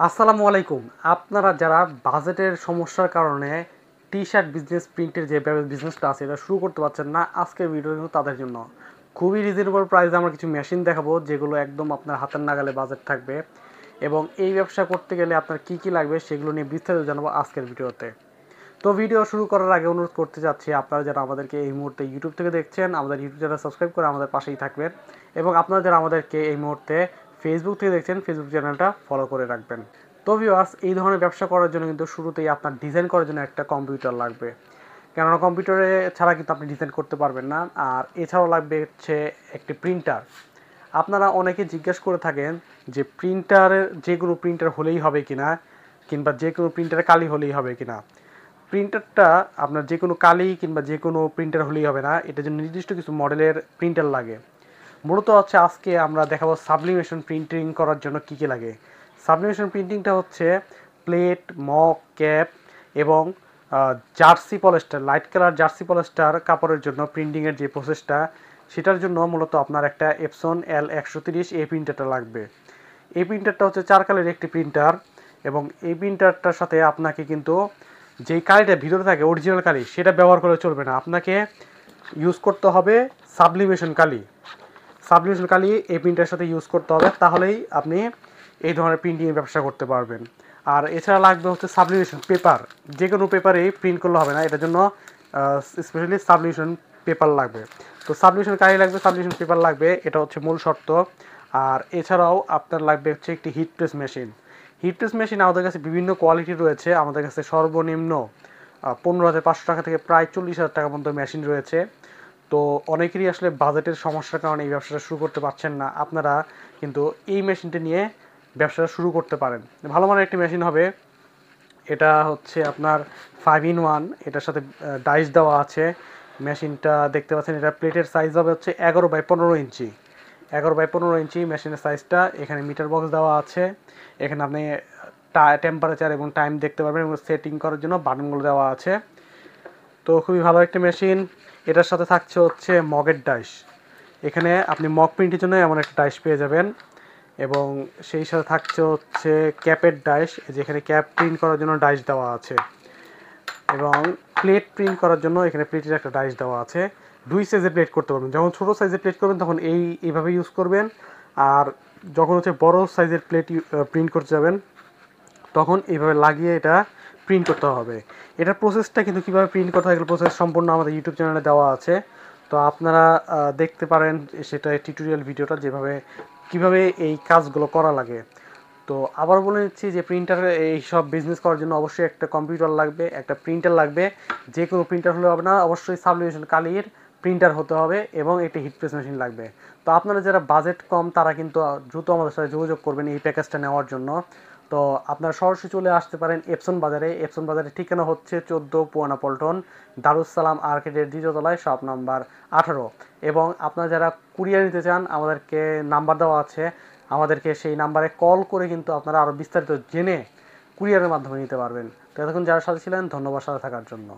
আসসালামু আলাইকুম। আপনারা যারা বাজেটের সমস্যার কারণে টি-শার্ট বিজনেস প্রিন্টের যে বিজনেসটা আছে এটা শুরু করতে পারছেন না, আজকের ভিডিও কিন্তু তাদের জন্য। খুবই রিজনেবল প্রাইসে আমরা কিছু মেশিন দেখাবো যেগুলো একদম আপনার হাতের নাগালে বাজেট থাকবে, এবং এই ব্যবসা করতে গেলে আপনার কী কী লাগবে সেগুলো নিয়ে বিস্তারিত জানাবো আজকের ভিডিওতে। তো ভিডিও শুরু করার আগে অনুরোধ করতে চাচ্ছি, আপনারা যারা আমাদেরকে এই মুহূর্তে ইউটিউব থেকে দেখছেন, আমাদের ইউটিউব চ্যানেল সাবস্ক্রাইব করে আমাদের পাশেই থাকবেন, এবং আপনারা যারা আমাদেরকে এই মুহূর্তে ফেসবুক থেকে দেখছেন, ফেসবুক চ্যানেলটা ফলো করে রাখবেন। তো ভিউয়ার্স, এই ধরনের ব্যবসা করার জন্য কিন্তু শুরুতেই আপনার ডিজাইন করার জন্য একটা কম্পিউটার লাগবে, কেননা কম্পিউটারে ছাড়া কিন্তু আপনি ডিজাইন করতে পারবেন না। আর এছাড়াও লাগবে হচ্ছে একটি প্রিন্টার। আপনারা অনেকে জিজ্ঞেস করে থাকেন যে প্রিন্টারের যে কোনো প্রিন্টার হলেই হবে কিনা, কিংবা যে কোনো প্রিন্টারে কালি হলেই হবে কিনা। প্রিন্টারটা আপনার যে কোনো কালি কিংবা যে কোনো প্রিন্টার হলেই হবে না, এটার জন্য নির্দিষ্ট কিছু মডেলের প্রিন্টার লাগে। মূলত হচ্ছে আজকে আমরা দেখাবো সাবলিমেশন প্রিন্টিং করার জন্য কী কী লাগে। সাবলিমেশন প্রিন্টিংটা হচ্ছে প্লেট, মক, ক্যাপ এবং jersey polyester, light colour jersey polyester কাপড়ের জন্য প্রিন্টিংয়ের যে প্রসেসটা, সেটার জন্য মূলত আপনার একটা এপসন L130 এই প্রিন্টারটা লাগবে। এই প্রিন্টারটা হচ্ছে 4 কালারের একটি প্রিন্টার, এবং এই প্রিন্টারটার সাথে আপনাকে কিন্তু যেই কালিটা ভিতরে থাকে অরিজিনাল কালি সেটা ব্যবহার করে চলবে না, আপনাকে ইউজ করতে হবে সাবলিমেশন কালি। সাবলিমেশন কালি এই প্রিন্টারের সাথে ইউজ করতে হবে, তাহলেই আপনি এই ধরনের প্রিন্টিংয়ের ব্যবসা করতে পারবেন। আর এছাড়া লাগবে হচ্ছে সাবলিমেশন পেপার। যে কোনো পেপারেই প্রিন্ট করলে হবে না, এটার জন্য স্পেশালি সাবলিমেশন পেপার লাগবে। তো সাবলিমেশন কালি লাগবে, সাবলিমেশন পেপার লাগবে, এটা হচ্ছে মূল শর্ত। আর এছাড়াও আপনার লাগবে হচ্ছে একটি hit press machine. Hit press machine আমাদের কাছে বিভিন্ন কোয়ালিটি রয়েছে। আমাদের কাছে সর্বনিম্ন 15,500 টাকা থেকে প্রায় 40,000 টাকা পর্যন্ত মেশিন রয়েছে। তো অনেকেরই আসলে বাজেটের সমস্যার কারণে এই ব্যবসাটা শুরু করতে পারছেন না। আপনারা কিন্তু এই মেশিনটা নিয়ে ব্যবসাটা শুরু করতে পারেন। ভালো মানের একটি মেশিন হবে। এটা হচ্ছে আপনার 5-in-1, এটার সাথে ডাইস দেওয়া আছে। মেশিনটা দেখতে পাচ্ছেন, এটা প্লেটের সাইজ হবে হচ্ছে 11x15 ইঞ্চি। 11x15 ইঞ্চি মেশিনের সাইজটা। এখানে মিটার বক্স দেওয়া আছে। এখানে আপনি টেম্পারেচার এবং টাইম দেখতে পারবেন, এবং সেটিং করার জন্য বাটনগুলো দেওয়া আছে। তো খুবই ভালো একটা মেশিন। এটার সাথে থাকছে হচ্ছে মগের ডাইস। এখানে আপনি মগ প্রিন্টের জন্য এমন একটা ডাইস পেয়ে যাবেন, এবং সেই সাথে থাকছে হচ্ছে ক্যাপের ডাইস, যেখানে ক্যাপ প্রিন্ট করার জন্য ডাইস দেওয়া আছে, এবং প্লেট প্রিন্ট করার জন্য এখানে প্লেটের একটা ডাইস দেওয়া আছে। 2 সাইজের প্লেট করতে পারবেন। যখন ছোটো সাইজের প্লেট করবেন তখন এইভাবে ইউজ করবেন, আর যখন হচ্ছে বড় সাইজের প্লেট প্রিন্ট করতে যাবেন তখন এইভাবে লাগিয়ে এটা প্রিন্ট করতে হবে। এটার প্রসেসটা কিন্তু কীভাবে প্রিন্ট করতে হয়, এগুলো প্রসেস সম্পূর্ণ আমাদের ইউটিউব চ্যানেলে দেওয়া আছে। তো আপনারা দেখতে পারেন সেটা টিউটোরিয়াল ভিডিওটা, কীভাবে এই কাজগুলো করা লাগে। তো আবার বলে নিচ্ছি যে প্রিন্টারে এই সব বিজনেস করার জন্য অবশ্যই একটা কম্পিউটার লাগবে, একটা প্রিন্টার লাগবে। যে কোনো প্রিন্টার হলে হবে না, অবশ্যই সাবলিমেশন কালির প্রিন্টার হতে হবে, এবং একটি হিট প্রেস মেশিন লাগবে। তো আপনারা যারা বাজেট কম তারা কিন্তু দ্রুত আমাদের সাথে যোগাযোগ করবেন এই প্যাকেজটা নেওয়ার জন্য। তো আপনারা সরাসরি চলে আসতে পারেন এপসন বাজারে। এপসন বাজারের ঠিকানা হচ্ছে 14 পুয়ানা পল্টন, দারুসালাম আর্কেডের দ্বিতীয় তলায়, শপ নাম্বার 18। এবং আপনারা যারা কুরিয়ার নিতে চান, আমাদেরকে নাম্বার দেওয়া আছে, আমাদেরকে সেই নাম্বারে কল করে কিন্তু আপনারা আরও বিস্তারিত জেনে কুরিয়ারের মাধ্যমে নিতে পারবেন। তো এতক্ষণ যারা সাথে ছিলেন, ধন্যবাদ সাথে থাকার জন্য।